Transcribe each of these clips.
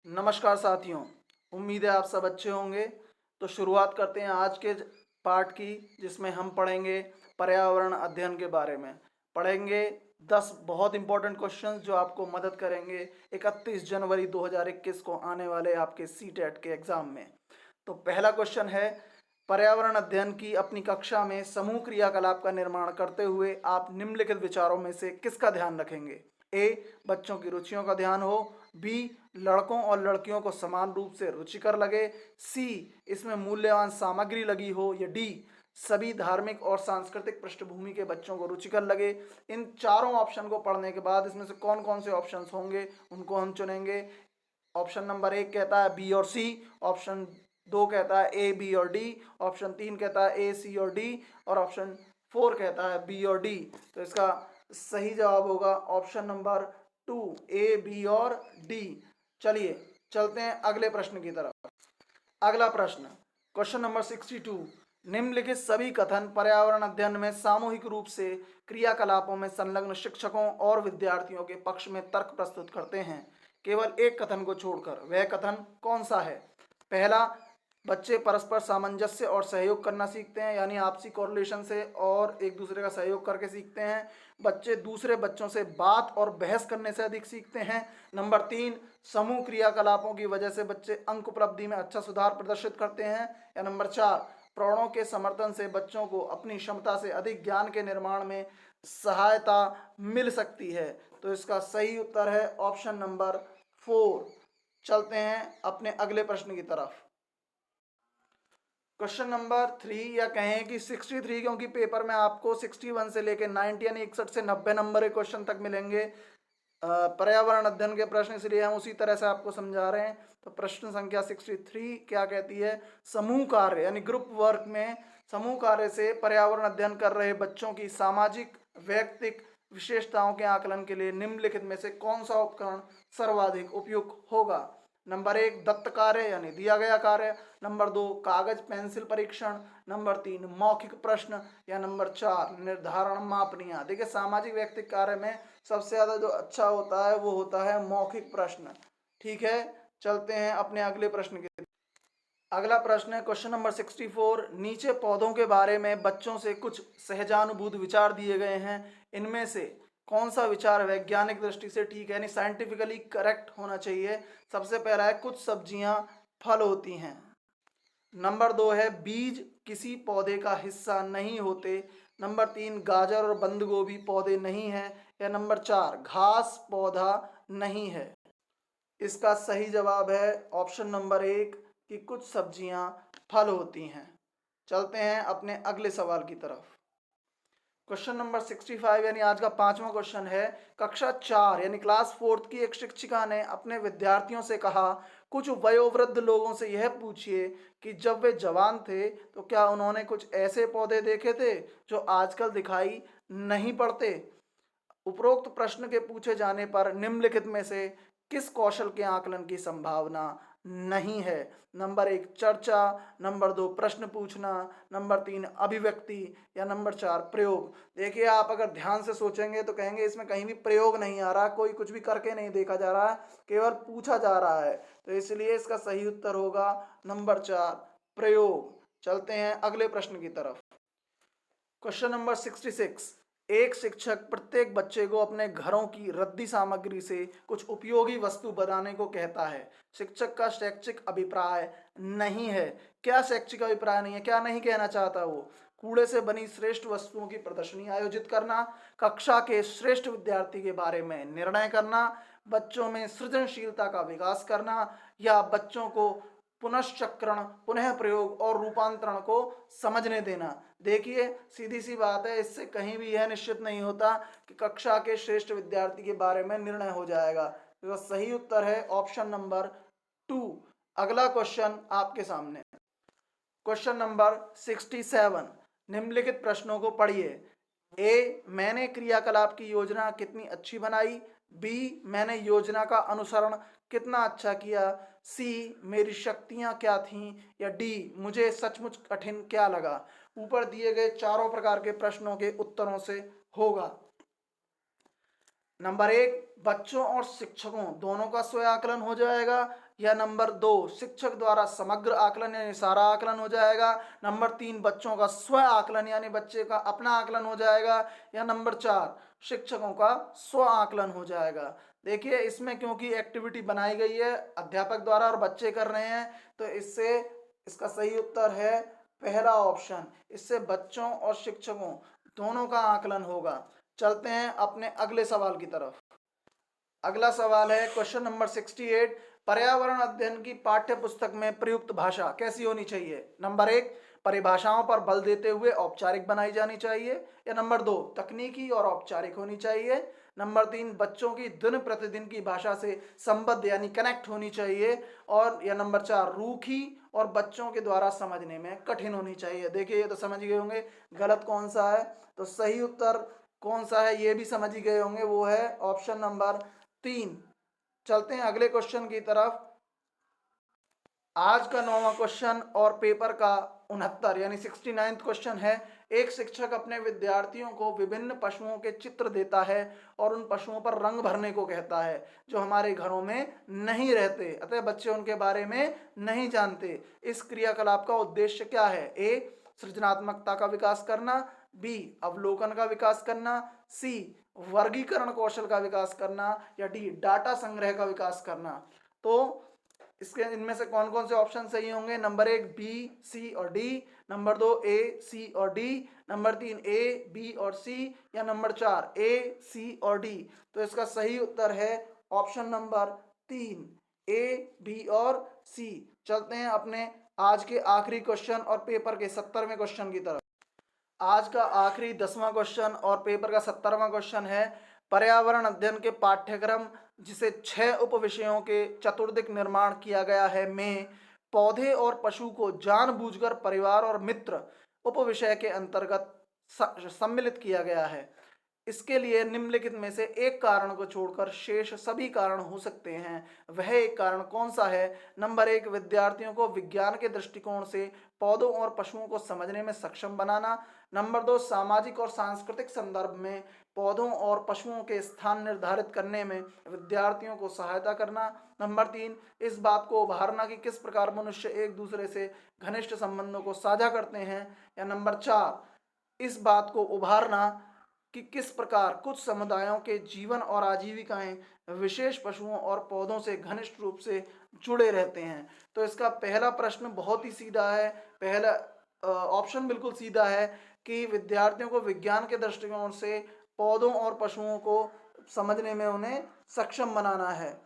नमस्कार साथियों। उम्मीद है आप सब अच्छे होंगे। तो शुरुआत करते हैं आज के पार्ट की, जिसमें हम पढ़ेंगे पर्यावरण अध्ययन के बारे में। पढ़ेंगे 10 बहुत इंपॉर्टेंट क्वेश्चंस जो आपको मदद करेंगे 31 जनवरी 2021 को आने वाले आपके सीटेट के एग्जाम में। तो पहला क्वेश्चन है, पर्यावरण अध्ययन की अपनी कक्षा में समूह क्रियाकलाप का निर्माण करते हुए आप निम्नलिखित विचारों में से किसका ध्यान रखेंगे? ए, बच्चों की रुचियों का ध्यान हो। बी, लड़कों और लड़कियों को समान रूप से रुचिकर लगे। सी, इसमें मूल्यवान सामग्री लगी हो। या डी, सभी धार्मिक और सांस्कृतिक पृष्ठभूमि के बच्चों को रुचिकर लगे। इन चारों ऑप्शन को पढ़ने के बाद इसमें से कौन कौन से ऑप्शंस होंगे उनको हम चुनेंगे। ऑप्शन नंबर 1 कहता है बी और सी। ऑप्शन 2 कहता है ए, बी और डी। ऑप्शन 3 कहता है ए, सी और डी। और ऑप्शन 4 कहता है बी और डी। तो इसका सही जवाब होगा ऑप्शन नंबर 2, ए, बी और डी। चलिए चलते हैं अगले प्रश्न की तरफ। अगला प्रश्न, क्वेश्चन नंबर 62। निम्नलिखित सभी कथन पर्यावरण अध्ययन में सामूहिक रूप से क्रियाकलापों में संलग्न शिक्षकों और विद्यार्थियों के पक्ष में तर्क प्रस्तुत करते हैं। केवल एक कथन को छोड़कर। वह कथन कौन सा है? पहला, बच्चे परस्पर सामंजस्य और सहयोग करना सीखते हैं, यानी आपसी कोरिलेशन से और एक दूसरे का सहयोग करके सीखते हैं। बच्चे दूसरे बच्चों से बात और बहस करने से अधिक सीखते हैं। नंबर 3, समूह क्रियाकलापों की वजह से बच्चे अंक उपलब्धि में अच्छा सुधार प्रदर्शित करते हैं। या नंबर 4, प्रौढ़ों के समर्थन से बच्चों को अपनी क्षमता से अधिक ज्ञान के निर्माण में सहायता मिल सकती है। तो इसका सही उत्तर है ऑप्शन नंबर 4। चलते हैं अपने अगले प्रश्न की तरफ। क्वेश्चन नंबर 3, या कहें कि 63, क्योंकि पेपर में आपको 61 से लेकर 90 यानी 61 से 90 नंबर के क्वेश्चन तक मिलेंगे पर्यावरण अध्ययन के प्रश्न, इसलिए हम उसी तरह से आपको समझा रहे हैं। तो प्रश्न संख्या 63 क्या कहती है? समूह कार्य यानी ग्रुप वर्क में समूह कार्य से पर्यावरण अध्ययन कर रहे बच्चों की सामाजिक व्यक्तिक विशेषताओं के आकलन के लिए निम्नलिखित में से कौन सा उपकरण सर्वाधिक उपयुक्त होगा? नंबर 1, दत्त कार्य यानी दिया गया कार्य। नंबर 2, कागज पेंसिल परीक्षण। नंबर 3, मौखिक प्रश्न। या नंबर 4, निर्धारण मापनियां। देखिए, सामाजिक व्यक्तिक कार्य में सबसे ज्यादा जो अच्छा होता है वो होता है मौखिक प्रश्न। ठीक है, चलते हैं अपने अगले प्रश्न के। अगला प्रश्न है क्वेश्चन नंबर 64। नीचे पौधों के बारे में बच्चों से कुछ सहजानुभूत विचार दिए गए हैं। इनमें से कौन सा विचार वैज्ञानिक दृष्टि से ठीक है, यानी साइंटिफिकली करेक्ट होना चाहिए? सबसे पहला है, कुछ सब्जियां फल होती हैं। नंबर 2 है, बीज किसी पौधे का हिस्सा नहीं होते। नंबर 3, गाजर और बंद गोभी पौधे नहीं है। या नंबर 4, घास पौधा नहीं है। इसका सही जवाब है ऑप्शन नंबर 1 कि कुछ सब्जियां फल होती हैं। चलते हैं अपने अगले सवाल की तरफ। क्वेश्चन नंबर 65 यानी आज का 5वां क्वेश्चन है। कक्षा 4 यानी क्लास 4 की एक शिक्षिका ने अपने विद्यार्थियों से कहा, कुछ वयोवृद्ध लोगों से यह पूछिए कि जब वे जवान थे तो क्या उन्होंने कुछ ऐसे पौधे देखे थे जो आजकल दिखाई नहीं पड़ते। उपरोक्त प्रश्न के पूछे जाने पर निम्नलिखित में से किस कौशल के आकलन की संभावना नहीं है? नंबर 1, चर्चा। नंबर 2, प्रश्न पूछना। नंबर 3, अभिव्यक्ति। या नंबर 4, प्रयोग। देखिए, आप अगर ध्यान से सोचेंगे तो कहेंगे इसमें कहीं भी प्रयोग नहीं आ रहा, कोई कुछ भी करके नहीं देखा जा रहा है, केवल पूछा जा रहा है। तो इसलिए इसका सही उत्तर होगा नंबर 4, प्रयोग। चलते हैं अगले प्रश्न की तरफ। Question number 66। एक शिक्षक प्रत्येक बच्चे को अपने घरों की रद्दी सामग्री से कुछ उपयोगी वस्तु बनाने को कहता है। शिक्षक का शैक्षिक अभिप्राय नहीं है। क्या शैक्षिक अभिप्राय नहीं है? क्या नहीं कहना चाहता वो? कूड़े से बनी श्रेष्ठ वस्तुओं की प्रदर्शनी आयोजित करना, कक्षा के श्रेष्ठ विद्यार्थी के बारे में निर्णय करना, बच्चों में सृजनशीलता का विकास करना, या बच्चों को पुनश्चक्रण, पुनः प्रयोग और रूपांतरण को समझने देना। देखिए, सीधी सी बात है, इससे कहीं भी यह निश्चित नहीं होता कि कक्षा के श्रेष्ठ विद्यार्थी के बारे में निर्णय हो जाएगा। तो सही उत्तर है ऑप्शन नंबर 2। अगला क्वेश्चन आपके सामने, क्वेश्चन नंबर 67। निम्नलिखित प्रश्नों को पढ़िए। ए, मैंने क्रियाकलाप की योजना कितनी अच्छी बनाई। बी, मैंने योजना का अनुसरण कितना अच्छा किया। सी, मेरी शक्तियां क्या थीं। या डी, मुझे सचमुच कठिन क्या लगा। ऊपर दिए गए चारों प्रकार के प्रश्नों के उत्तरों से होगा। नंबर 1, बच्चों और शिक्षकों दोनों का स्वयं आकलन हो जाएगा। या नंबर 2 शिक्षक द्वारा समग्र आकलन यानी सारा आकलन हो जाएगा, नंबर 3 बच्चों का स्व आकलन यानी बच्चे का अपना आकलन हो जाएगा, या नंबर 4 शिक्षकों का स्व आकलन हो जाएगा। देखिए इसमें क्योंकि एक्टिविटी बनाई गई है अध्यापक द्वारा और बच्चे कर रहे हैं, तो इससे इसका सही उत्तर है पहला ऑप्शन, इससे बच्चों और शिक्षकों दोनों का आकलन होगा। चलते हैं अपने अगले सवाल की तरफ। अगला सवाल है क्वेश्चन नंबर 68, पर्यावरण अध्ययन की पाठ्य पुस्तक में प्रयुक्त भाषा कैसी होनी चाहिए? नंबर 1 परिभाषाओं पर बल देते हुए औपचारिक बनाई जानी चाहिए, या नंबर 2 तकनीकी और औपचारिक होनी चाहिए, नंबर 3 बच्चों की दिन प्रतिदिन की भाषा से संबद्ध यानी कनेक्ट होनी चाहिए, और या नंबर 4 रूखी और बच्चों के द्वारा समझने में कठिन होनी चाहिए। देखिए ये तो समझ गए होंगे गलत कौन सा है, तो सही उत्तर कौन सा है ये भी समझ ही गए होंगे, वो है ऑप्शन नंबर 3। चलते हैं अगले क्वेश्चन की तरफ। आज का 9वां क्वेश्चन और पेपर का 69 यानी 69th क्वेश्चन है, एक शिक्षक अपने विद्यार्थियों को विभिन्न पशुओं के चित्र देता है और उन पशुओं पर रंग भरने को कहता है जो हमारे घरों में नहीं रहते, अतः बच्चे उनके बारे में नहीं जानते। इस क्रियाकलाप का उद्देश्य क्या है? ए सृजनात्मकता का विकास करना, बी अवलोकन का विकास करना, सी वर्गीकरण कौशल का विकास करना, या डी डाटा संग्रह का विकास करना। तो इसके इनमें से कौन कौन से ऑप्शन सही होंगे? नंबर 1 बी, सी और डी, नंबर 2 ए, सी और डी, नंबर 3 ए, बी और सी, या नंबर 4 ए, सी और डी। तो इसका सही उत्तर है ऑप्शन नंबर 3 ए, बी और सी। चलते हैं अपने आज के आखिरी क्वेश्चन और पेपर के 70वें क्वेश्चन की तरफ। आज का आखिरी 10वां क्वेश्चन और पेपर का 70वां क्वेश्चन है, पर्यावरण अध्ययन के पाठ्यक्रम जिसे 6 उप विषयों के चतुर्दिक निर्माण किया गया है में पौधे और पशु को जानबूझकर परिवार और मित्र उप विषय के अंतर्गत सम्मिलित किया गया है। इसके लिए निम्नलिखित में से एक कारण को छोड़कर शेष सभी कारण हो सकते हैं। वह एक कारण कौन सा है? नंबर 1 विद्यार्थियों को विज्ञान के दृष्टिकोण से पौधों और पशुओं को समझने में सक्षम बनाना, नंबर 2 सामाजिक और सांस्कृतिक संदर्भ में पौधों और पशुओं के स्थान निर्धारित करने में विद्यार्थियों को सहायता करना, नंबर 3 इस बात को उभारना कि किस प्रकार मनुष्य एक दूसरे से घनिष्ठ संबंधों को साझा करते हैं, या नंबर 4 इस बात को उभारना कि किस प्रकार कुछ समुदायों के जीवन और आजीविकाएं विशेष पशुओं और पौधों से घनिष्ठ रूप से जुड़े रहते हैं। तो इसका पहला प्रश्न बहुत ही सीधा है, पहला ऑप्शन बिल्कुल सीधा है कि विद्यार्थियों को विज्ञान के दृष्टिकोण से पौधों और पशुओं को समझने में उन्हें सक्षम बनाना है।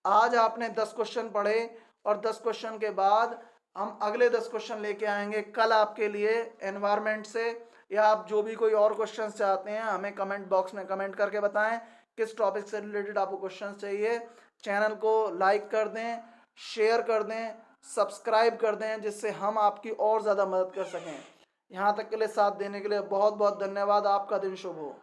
आज आपने 10 क्वेश्चन पढ़े और 10 क्वेश्चन के बाद हम अगले 10 क्वेश्चन लेके आएंगे कल आपके लिए एनवायरनमेंट से, या आप जो भी कोई और क्वेश्चंस चाहते हैं हमें कमेंट बॉक्स में कमेंट करके बताएं किस टॉपिक से रिलेटेड आपको क्वेश्चंस चाहिए। चैनल को लाइक कर दें, शेयर कर दें, सब्सक्राइब कर दें, जिससे हम आपकी और ज़्यादा मदद कर सकें। यहाँ तक के लिए साथ देने के लिए बहुत बहुत धन्यवाद। आपका दिन शुभ हो।